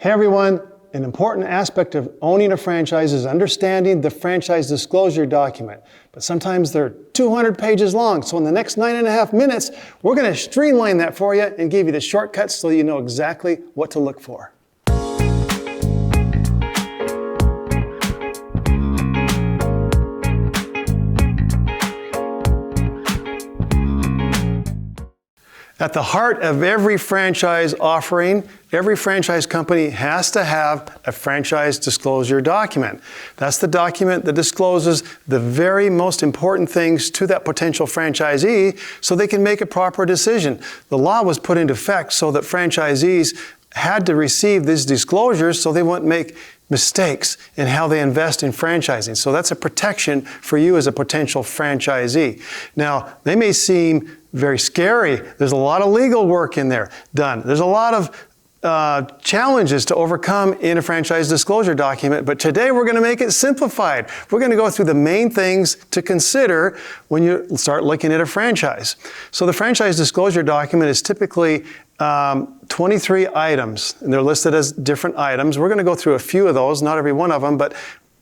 Hey everyone, an important aspect of owning a franchise is understanding the franchise disclosure document. But sometimes they're 200 pages long, so in the next 9.5 minutes, we're going to streamline that for you and give you the shortcuts so you know exactly what to look for. At the heart of every franchise offering, every franchise company has to have a franchise disclosure document. That's the document that discloses the very most important things to that potential franchisee so they can make a proper decision. The law was put into effect so that franchisees had to receive these disclosures so they wouldn't make mistakes in how they invest in franchising. So that's a protection for you as a potential franchisee. Now, they may seem very scary. There's a lot of legal work in there done. There's a lot of challenges to overcome in a franchise disclosure document, but today we're going to make it simplified. We're going to go through the main things to consider when you start looking at a franchise. So the franchise disclosure document is typically 23 items, and they're listed as different items. We're going to go through a few of those, not every one of them, but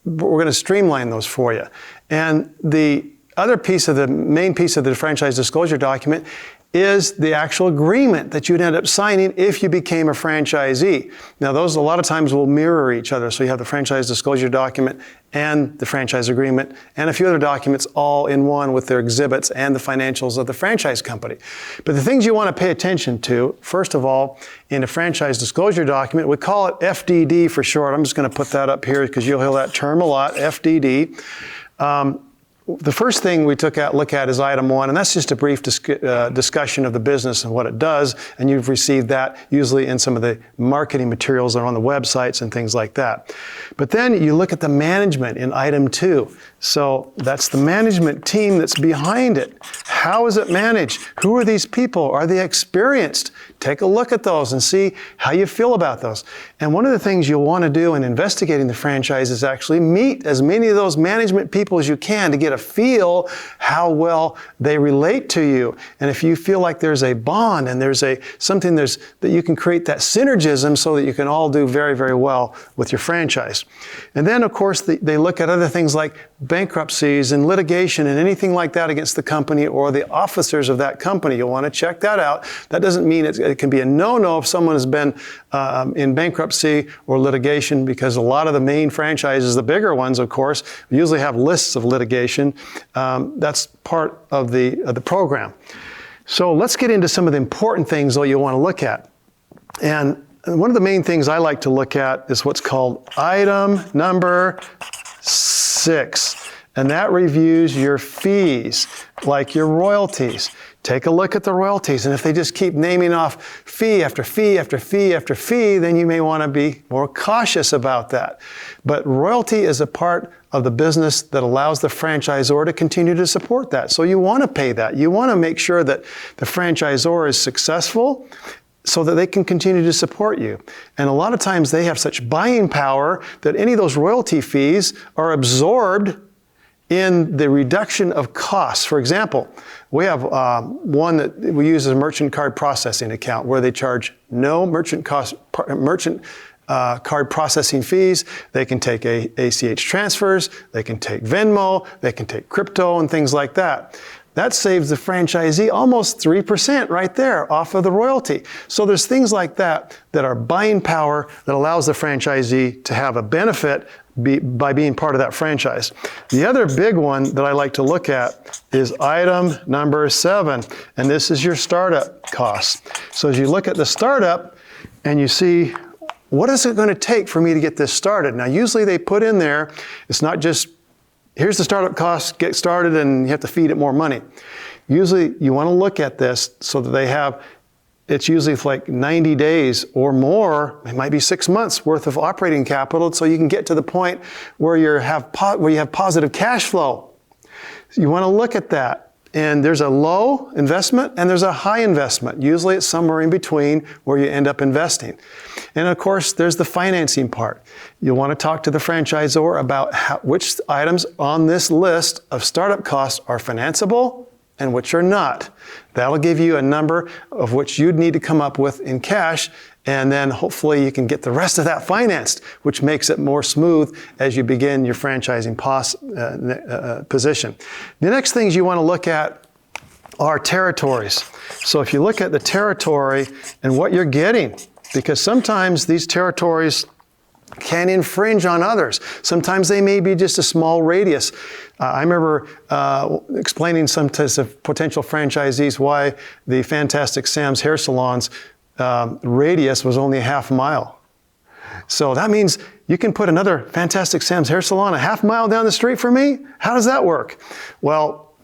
we're going to streamline those for you. And the other piece of the main piece of the franchise disclosure document is the actual agreement that you'd end up signing if you became a franchisee. Now those a lot of times will mirror each other. So you have the franchise disclosure document and the franchise agreement and a few other documents all in one with their exhibits and the financials of the franchise company. But the things you want to pay attention to, first of all, in a franchise disclosure document, we call it FDD for short. I'm just going to put that up here because you'll hear that term a lot, FDD. The first thing we look at is item 1, and that's just a brief discussion of the business and what it does, and you've received that usually in some of the marketing materials that are on the websites and things like that. But then you look at the management in item 2. So that's the management team that's behind it. How is it managed? Who are these people? Are they experienced? Take a look at those and see how you feel about those. And one of the things you'll want to do in investigating the franchise is actually meet as many of those management people as you can to get a feel how well they relate to you. And if you feel like there's a bond and there's something that you can create that synergism so that you can all do very, very well with your franchise. And then, of course, they look at other things like bankruptcies and litigation and anything like that against the company or the officers of that company. You'll want to check that out. That doesn't mean it can be a no-no if someone has been in bankruptcy or litigation, because a lot of the main franchises, the bigger ones, of course, usually have lists of litigation. That's part of the program. So let's get into some of the important things that you'll want to look at. And one of the main things I like to look at is what's called item number 6. And that reviews your fees, like your royalties. Take a look at the royalties, and if they just keep naming off fee after fee after fee after fee, then you may want to be more cautious about that. But royalty is a part of the business that allows the franchisor to continue to support that. So you want to pay that. You want to make sure that the franchisor is successful so that they can continue to support you. And a lot of times they have such buying power that any of those royalty fees are absorbed in the reduction of costs. For example, we have one that we use as a merchant card processing account where they charge no merchant card processing fees. They can take ACH transfers, they can take Venmo, they can take crypto and things like that. That saves the franchisee almost 3% right there off of the royalty. So there's things like that that are buying power that allows the franchisee to have a benefit by being part of that franchise. The other big one that I like to look at is item number 7, and this is your startup costs. So as you look at the startup and you see, what is it going to take for me to get this started? Now, usually they put in there, it's not just, here's the startup costs, get started, and you have to feed it more money. Usually you want to look at this so that they have, it's usually like 90 days or more, it might be 6 months worth of operating capital, so you can get to the point where you have positive cash flow. You want to look at that. And there's a low investment and there's a high investment. Usually it's somewhere in between where you end up investing. And of course, there's the financing part. You want to talk to the franchisor about which items on this list of startup costs are financeable and which are not. That'll give you a number of which you'd need to come up with in cash and then hopefully you can get the rest of that financed, which makes it more smooth as you begin your franchising position. The next things you want to look at are territories. So if you look at the territory and what you're getting, because sometimes these territories can infringe on others. Sometimes they may be just a small radius. I remember explaining some to potential franchisees why the Fantastic Sam's hair salon's radius was only a half mile. So that means you can put another Fantastic Sam's hair salon a half mile down the street from me? How does that work? Well,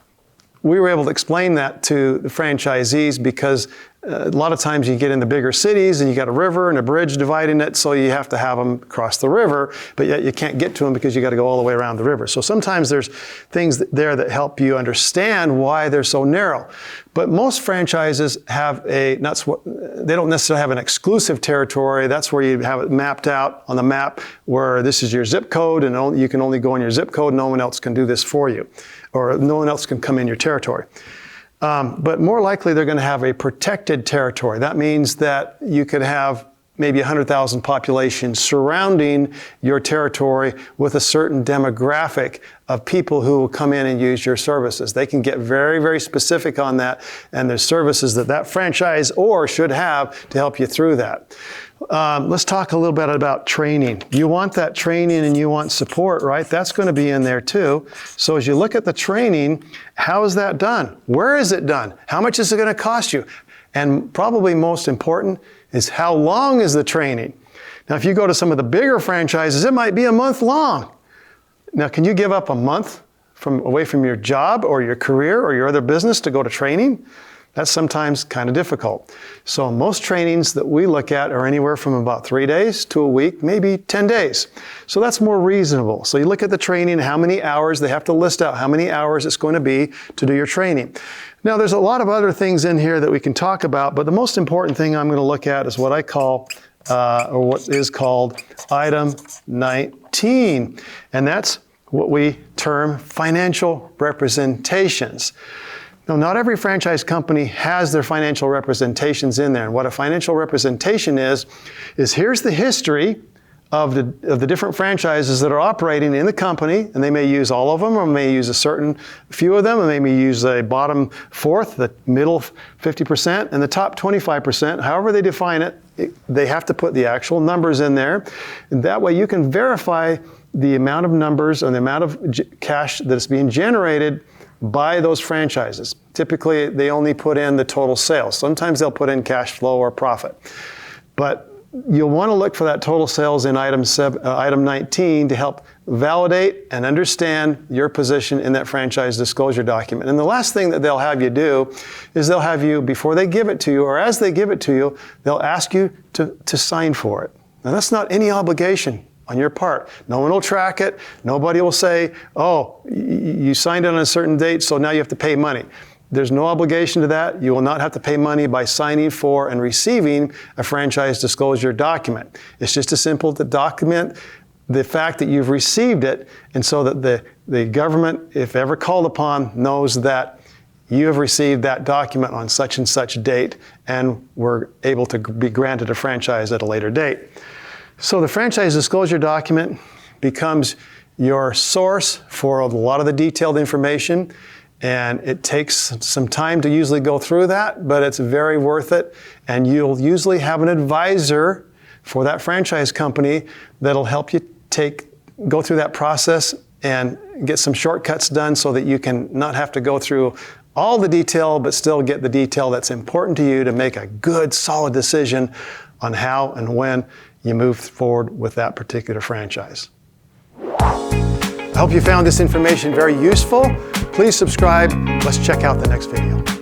we were able to explain that to the franchisees because a lot of times you get into bigger cities and you got a river and a bridge dividing it, so you have to have them cross the river, but yet you can't get to them because you got to go all the way around the river. So sometimes there's things there that help you understand why they're so narrow. But most franchises have they don't necessarily have an exclusive territory. That's where you have it mapped out on the map where this is your zip code and you can only go in your zip code. No one else can do this for you, or no one else can come in your territory. But more likely they're going to have a protected territory. That means that you could have maybe 100,000 population surrounding your territory with a certain demographic of people who will come in and use your services. They can get very, very specific on that, and there's services that franchisor should have to help you through that. Let's talk a little bit about training. You want that training and you want support, right? That's going to be in there too. So as you look at the training, how is that done? Where is it done? How much is it going to cost you? And probably most important is how long is the training? Now, if you go to some of the bigger franchises, it might be a month long. Now, can you give up a month away from your job or your career or your other business to go to training? That's sometimes kind of difficult. So most trainings that we look at are anywhere from about 3 days to a week, maybe 10 days. So that's more reasonable. So you look at the training, how many hours, they have to list out how many hours it's going to be to do your training. Now there's a lot of other things in here that we can talk about, but the most important thing I'm going to look at is what I call, or what is called item 19. And that's what we term financial representations. Now, not every franchise company has their financial representations in there. And what a financial representation is here's the history of the different franchises that are operating in the company, and they may use all of them, or may use a certain few of them, and they may use a bottom fourth, the middle 50%, and the top 25%. However they define it, they have to put the actual numbers in there. And that way you can verify the amount of numbers and the amount of cash that is being generated by those franchises. Typically, they only put in the total sales. Sometimes they'll put in cash flow or profit. But you'll want to look for that total sales in item 19 to help validate and understand your position in that franchise disclosure document. And the last thing that they'll have you do is they'll have you, before they give it to you, or as they give it to you, they'll ask you to sign for it. Now, that's not any obligation on your part. No one will track it. Nobody will say, oh, you signed it on a certain date, so now you have to pay money. There's no obligation to that. You will not have to pay money by signing for and receiving a franchise disclosure document. It's just a simple to document the fact that you've received it, and so that the government, if ever called upon, knows that you have received that document on such and such date and were able to be granted a franchise at a later date. So the franchise disclosure document becomes your source for a lot of the detailed information, and it takes some time to usually go through that, but it's very worth it. And you'll usually have an advisor for that franchise company that'll help you go through that process and get some shortcuts done so that you can not have to go through all the detail, but still get the detail that's important to you to make a good, solid decision on how and when you move forward with that particular franchise. I hope you found this information very useful. Please subscribe. Let's check out the next video.